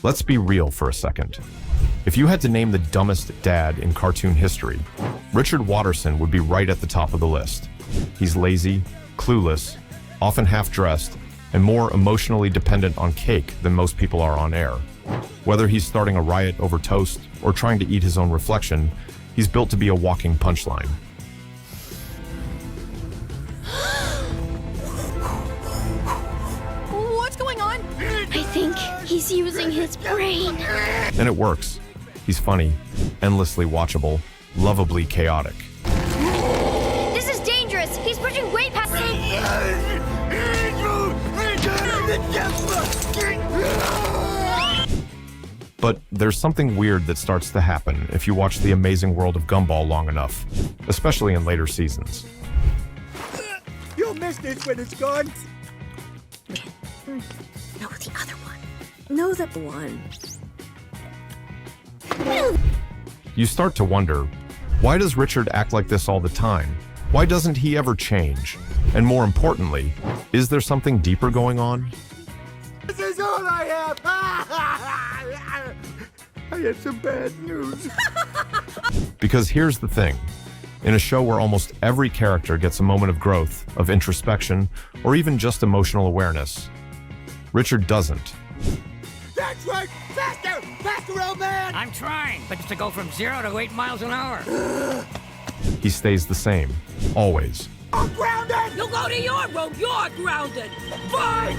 Let's be real for a second. If you had to name the dumbest dad in cartoon history, Richard Watterson would be right at the top of the list. He's lazy, clueless, often half-dressed, and more emotionally dependent on cake than most people are on air. Whether he's starting a riot over toast or trying to eat his own reflection, he's built to be a walking punchline. What's going on? I think he's using his brain. And it works. He's funny, endlessly watchable, lovably chaotic. This is dangerous. He's pushing way past But there's something weird that starts to happen if you watch The Amazing World of Gumball long enough, especially in later seasons. You'll miss this when it's gone. No, the other one. No, the one. You start to wonder, why does Richard act like this all the time? Why doesn't he ever change? And more importantly, is there something deeper going on? This is all I have. I have some bad news. Because here's the thing. In a show where almost every character gets a moment of growth, of introspection, or even just emotional awareness, Richard doesn't. That's right. Faster! Faster, old man! I'm trying, but it's to go from 0 to 8 miles an hour. He stays the same, always. I'm grounded! You go to your room, you're grounded. Fine!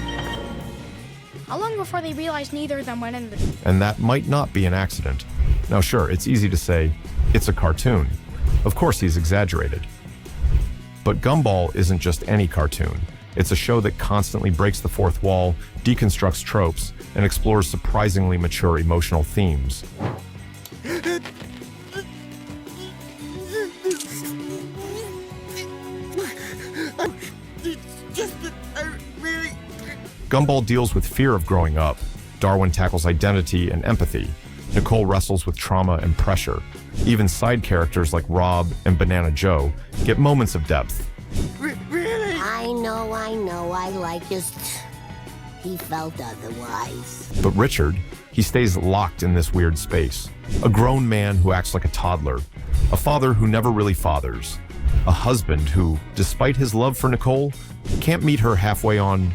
How long before they realized neither of them went in the... And that might not be an accident. Now sure, it's easy to say, it's a cartoon. Of course he's exaggerated. But Gumball isn't just any cartoon. It's a show that constantly breaks the fourth wall, deconstructs tropes, and explores surprisingly mature emotional themes. Gumball deals with fear of growing up. Darwin tackles identity and empathy. Nicole wrestles with trauma and pressure. Even side characters like Rob and Banana Joe get moments of depth. Really? I know, I like just... He felt otherwise. But Richard, he stays locked in this weird space. A grown man who acts like a toddler. A father who never really fathers. A husband who, despite his love for Nicole, can't meet her halfway on,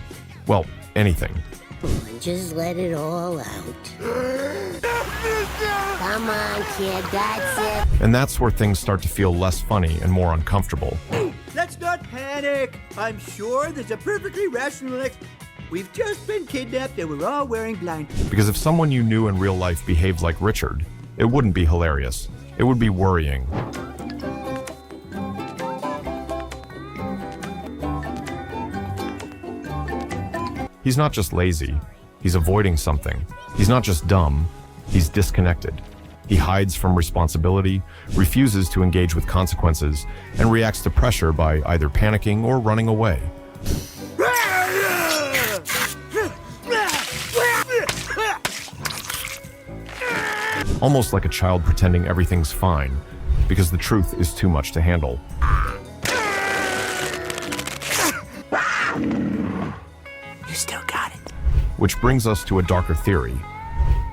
well, anything. Come on, just let it all out. Come on, kid, that's it. And that's where things start to feel less funny and more uncomfortable. Let's not panic. I'm sure there's a perfectly rational We've just been kidnapped and we're all wearing blinders. Because if someone you knew in real life behaved like Richard, it wouldn't be hilarious. It would be worrying. He's not just lazy, he's avoiding something. He's not just dumb, he's disconnected. He hides from responsibility, refuses to engage with consequences, and reacts to pressure by either panicking or running away. Almost like a child pretending everything's fine, because the truth is too much to handle. You still got it. Which brings us to a darker theory.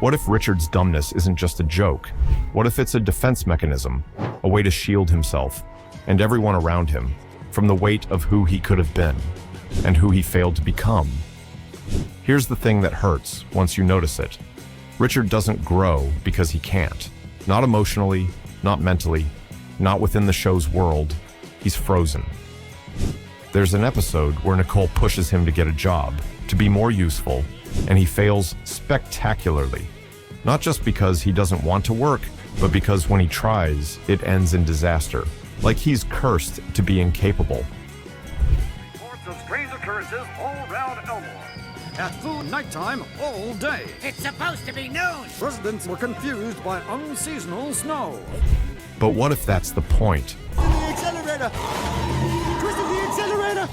What if Richard's dumbness isn't just a joke? What if it's a defense mechanism, a way to shield himself and everyone around him from the weight of who he could have been and who he failed to become? Here's the thing that hurts once you notice it. Richard doesn't grow because he can't. Not emotionally, not mentally, not within the show's world. He's frozen. There's an episode where Nicole pushes him to get a job, to be more useful, and he fails spectacularly. Not just because he doesn't want to work, but because when he tries, it ends in disaster. Like he's cursed to be incapable. Reports of strange occurrences all around Elmore. At full nighttime all day. It's supposed to be noon. Residents were confused by unseasonal snow. But what if that's the point? The accelerator! Twisting the accelerator!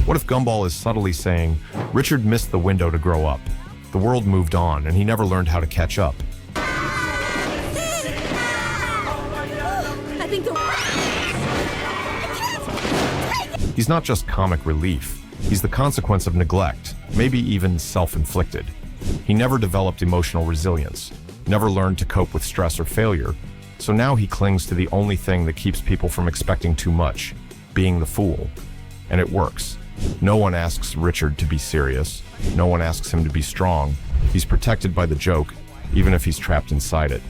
What if Gumball is subtly saying, Richard missed the window to grow up. The world moved on, and he never learned how to catch up. I think the... He's not just comic relief. He's the consequence of neglect, maybe even self-inflicted. He never developed emotional resilience, never learned to cope with stress or failure, so now he clings to the only thing that keeps people from expecting too much, being the fool. And it works. No one asks Richard to be serious. No one asks him to be strong. He's protected by the joke, even if he's trapped inside it.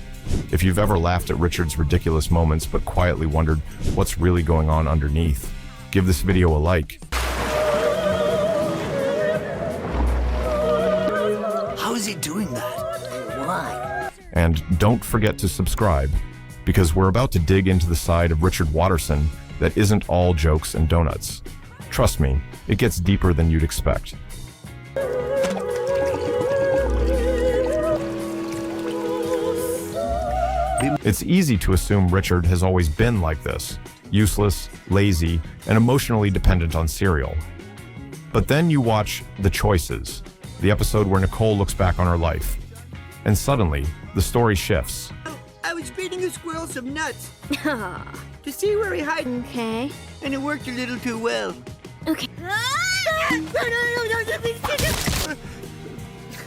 If you've ever laughed at Richard's ridiculous moments but quietly wondered what's really going on underneath, give this video a like. How is he doing that? Why? And don't forget to subscribe, because we're about to dig into the side of Richard Watterson that isn't all jokes and donuts. Trust me, it gets deeper than you'd expect. It's easy to assume Richard has always been like this, useless, lazy, and emotionally dependent on cereal. But then you watch The Choices, the episode where Nicole looks back on her life. And suddenly, the story shifts. I was feeding a squirrel some nuts to see where he hides, Okay. and it worked a little too well. Okay.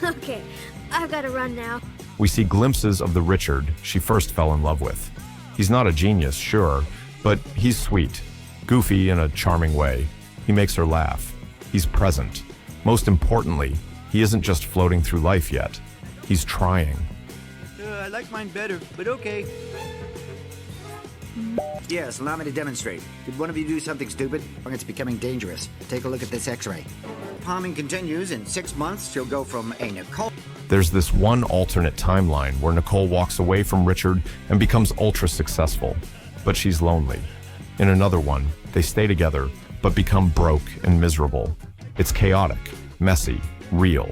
Okay, I've got to run now. We see glimpses of the Richard she first fell in love with. He's not a genius, sure, but he's sweet, goofy in a charming way. He makes her laugh. He's present. Most importantly, he isn't just floating through life yet. He's trying. I like mine better, but okay. Yes, allow me to demonstrate. Did one of you do something stupid? It's becoming dangerous. Take a look at this x-ray. Palming continues. In 6 months, she'll go from a Nicole... There's this one alternate timeline where Nicole walks away from Richard and becomes ultra successful, but she's lonely. In another one, they stay together, but become broke and miserable. It's chaotic, messy, real.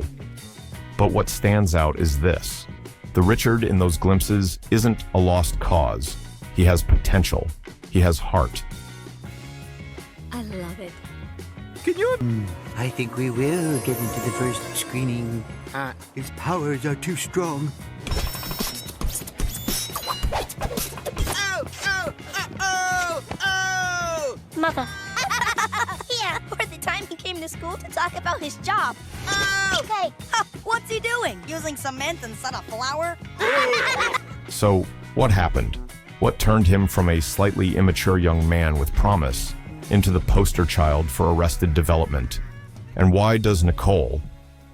But what stands out is this. The Richard in those glimpses isn't a lost cause. He has potential. He has heart. I love it. Can you? I think we will get into the first screening. His powers are too strong. Oh! Oh! Oh! Oh! Mother. Yeah, or the time he came to school to talk about his job. Oh! Okay. What's he doing? Using cement instead of flour? So, what happened? What turned him from a slightly immature young man with promise into the poster child for arrested development? And why does Nicole,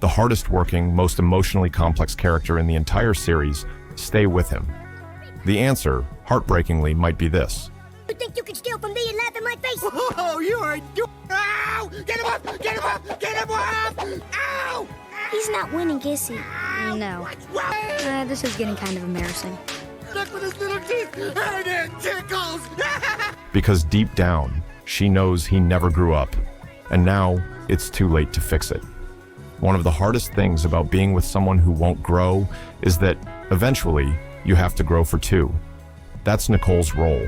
the hardest working, most emotionally complex character in the entire series, stay with him? The answer, heartbreakingly, might be this. You think you can steal from me and laugh in my face? Oh, you are... Ow! Get him up! Get him up! Get him up! Ow! He's not winning, is he? No. This is getting kind of embarrassing. Look with his little teeth! And it tickles! Because deep down, she knows he never grew up, and now it's too late to fix it. One of the hardest things about being with someone who won't grow is that, eventually, you have to grow for two. That's Nicole's role.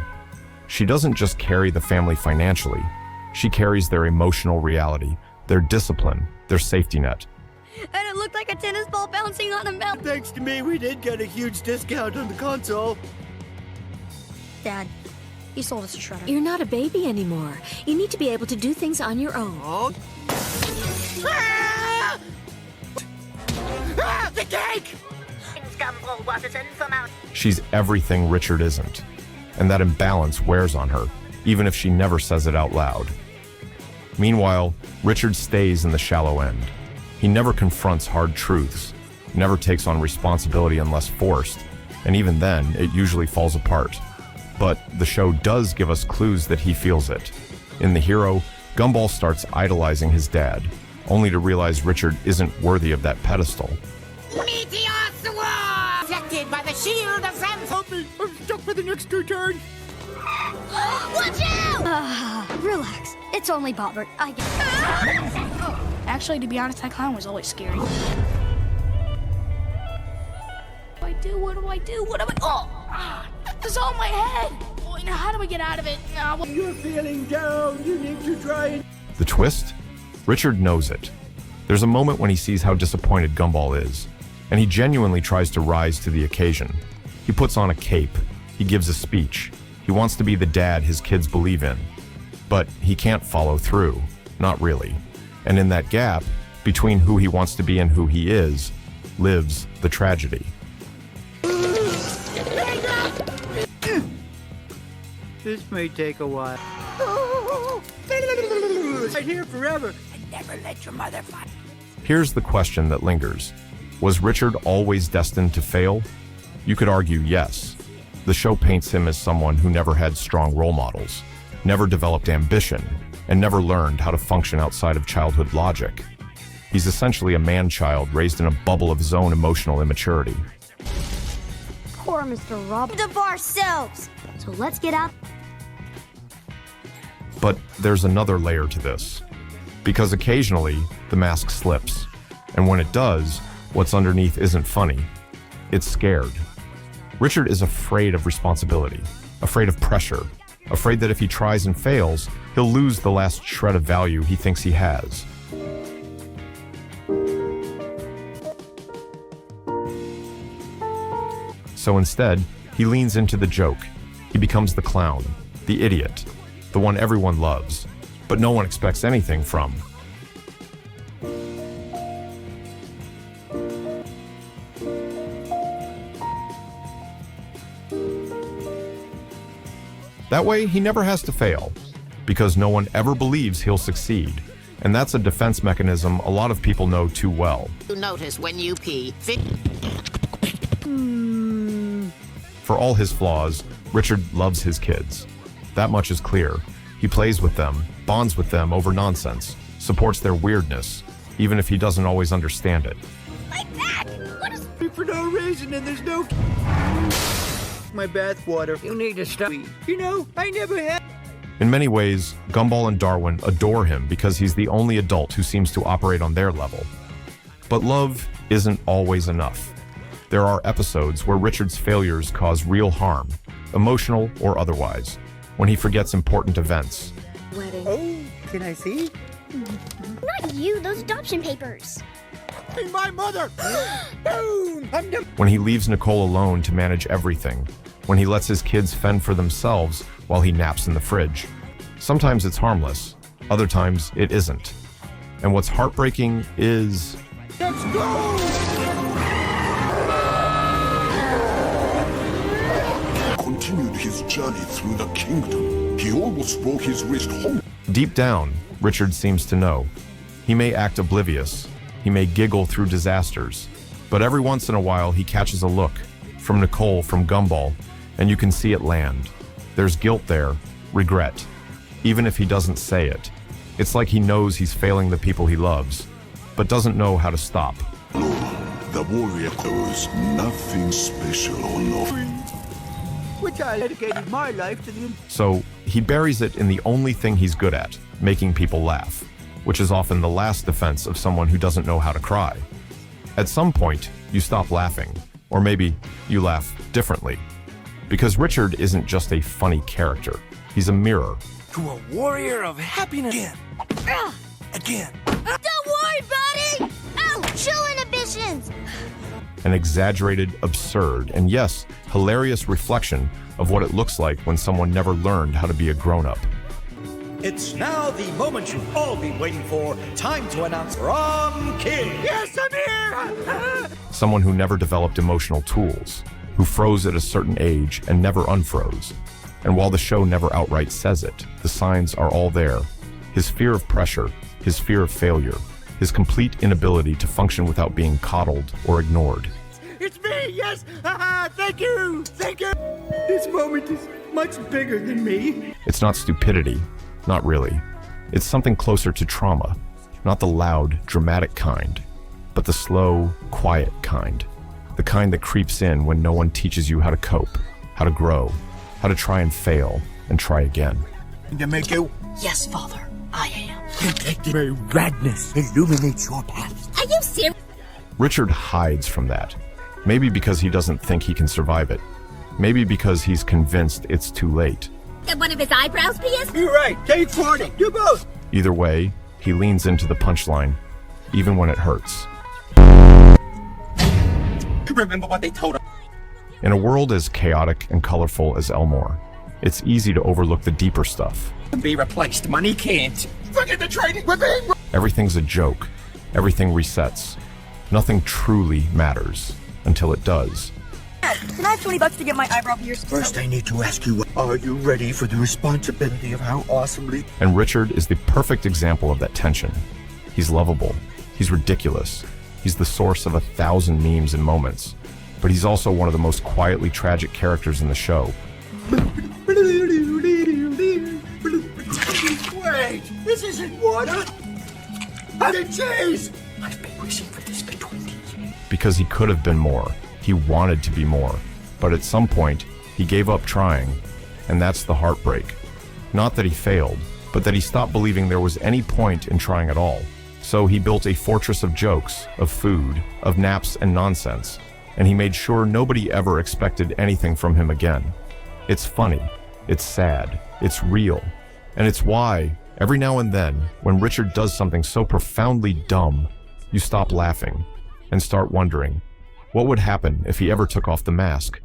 She doesn't just carry the family financially. She carries their emotional reality, their discipline, their safety net. And it looked like a tennis ball bouncing on a mountain. Thanks to me, we did get a huge discount on the console. Dad, he sold us a shredder. You're not a baby anymore. You need to be able to do things on your own. Oh. Ah! Ah, the cake! Gumball Watterson from out. She's everything Richard isn't, and that imbalance wears on her, even if she never says it out loud. Meanwhile, Richard stays in the shallow end. He never confronts hard truths, never takes on responsibility unless forced, and even then, it usually falls apart. But the show does give us clues that he feels it. In The Hero, Gumball starts idolizing his dad, only to realize Richard isn't worthy of that pedestal. Meteor swarm! Protected by the shield of Samson! Help me! I'm stuck for the next two turns! Watch out! Relax. It's only Bobbert. I get it. Actually, to be honest, that clown was always scary. What do I do? What do I... Oh! It's on my head! Oh, now how do I get out of it? You're feeling down. You need to try and... The twist? Richard knows it. There's a moment when he sees how disappointed Gumball is, and he genuinely tries to rise to the occasion. He puts on a cape. He gives a speech. He wants to be the dad his kids believe in. But he can't follow through. Not really. And in that gap, Between who he wants to be and who he is, lives the tragedy. This may take a while. Right here forever. Never let your mother fight. Here's the question that lingers. Was Richard always destined to fail? You could argue yes. The show paints him as someone who never had strong role models, never developed ambition, and never learned how to function outside of childhood logic. He's essentially a man-child raised in a bubble of his own emotional immaturity. Poor Mr. Rob. Of ourselves. So let's get out. But there's another layer to this. Because occasionally, the mask slips. And when it does, what's underneath isn't funny. It's scared. Richard is afraid of responsibility, afraid of pressure, afraid that if he tries and fails, he'll lose the last shred of value he thinks he has. So instead, he leans into the joke. He becomes the clown, the idiot, the one everyone loves, but no one expects anything from. That way, he never has to fail, because no one ever believes he'll succeed. And that's a defense mechanism a lot of people know too well. You notice when you pee. For all his flaws, Richard loves his kids. That much is clear. He plays with them, bonds with them over nonsense, supports their weirdness, even if he doesn't always understand it. Like that? What is... For no reason, and there's no... My bathwater. You need to stop. You know, I never had... In many ways, Gumball and Darwin adore him because he's the only adult who seems to operate on their level. But love isn't always enough. There are episodes where Richard's failures cause real harm, emotional or otherwise, when he forgets important events. Wedding. Oh, can I see? Not you, those adoption papers. My mother! Boom! When he leaves Nicole alone to manage everything. When he lets his kids fend for themselves while he naps in the fridge. Sometimes it's harmless, other times it isn't. And what's heartbreaking is... Let's go! Continued his journey through the kingdom. He almost broke his wrist home. Deep down, Richard seems to know. He may act oblivious. He may giggle through disasters. But every once in a while, he catches a look. From Nicole, from Gumball, and you can see it land. There's guilt there, regret. Even if he doesn't say it. It's like he knows he's failing the people he loves, but doesn't know how to stop. The warrior knows nothing special or nothing. Which I dedicated my life to the... So he buries it in the only thing he's good at, making people laugh, which is often the last defense of someone who doesn't know how to cry. At some point, you stop laughing, or maybe you laugh differently. Because Richard isn't just a funny character, he's a mirror. To a warrior of happiness again. Don't worry, buddy! Oh, chill inhibitions! An exaggerated, absurd, and yes, hilarious reflection of what it looks like when someone never learned how to be a grown-up. It's now the moment you've all been waiting for. Time to announce Prom King. Yes, I'm here! Someone who never developed emotional tools, who froze at a certain age and never unfroze. And while the show never outright says it, the signs are all there. His fear of pressure, his fear of failure, his complete inability to function without being coddled or ignored. It's me, yes! Thank you! Thank you! This moment is much bigger than me. It's not stupidity, not really. It's something closer to trauma, not the loud, dramatic kind, but the slow, quiet kind. The kind that creeps in when no one teaches you how to cope, how to grow, how to try and fail, and try again. To make you... Yes, Father, I am. May radness illuminate your path. Are you serious? Richard hides from that. Maybe because he doesn't think he can survive it. Maybe because he's convinced it's too late. And one of his eyebrows pierced? You're right, take 40, do both! Either way, he leans into the punchline, even when it hurts. Remember what they told us. In a world as chaotic and colorful as Elmore, it's easy to overlook the deeper stuff. Be replaced. Money can't. Forget the training. We're being... Everything's a joke, everything resets. Nothing truly matters until it does. Can I have $20 to get my eyebrow pierced? First, I need to ask you, are you ready for the responsibility of how awesomely... And Richard is the perfect example of that tension. He's lovable. He's ridiculous. He's the source of 1,000 memes and moments. But he's also one of the most quietly tragic characters in the show. Wait, this isn't water! And cheese! I've been wishing for this for 20 years. Because he could have been more. He wanted to be more. But at some point, he gave up trying. And that's the heartbreak. Not that he failed, but that he stopped believing there was any point in trying at all. So he built a fortress of jokes, of food, of naps and nonsense. And he made sure nobody ever expected anything from him again. It's funny. It's sad. It's real. And it's why, every now and then, when Richard does something so profoundly dumb, you stop laughing and start wondering, what would happen if he ever took off the mask?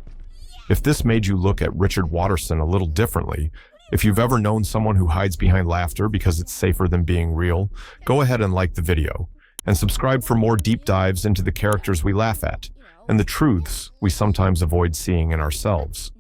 If this made you look at Richard Watterson a little differently, if you've ever known someone who hides behind laughter because it's safer than being real, go ahead and like the video, and subscribe for more deep dives into the characters we laugh at, and the truths we sometimes avoid seeing in ourselves.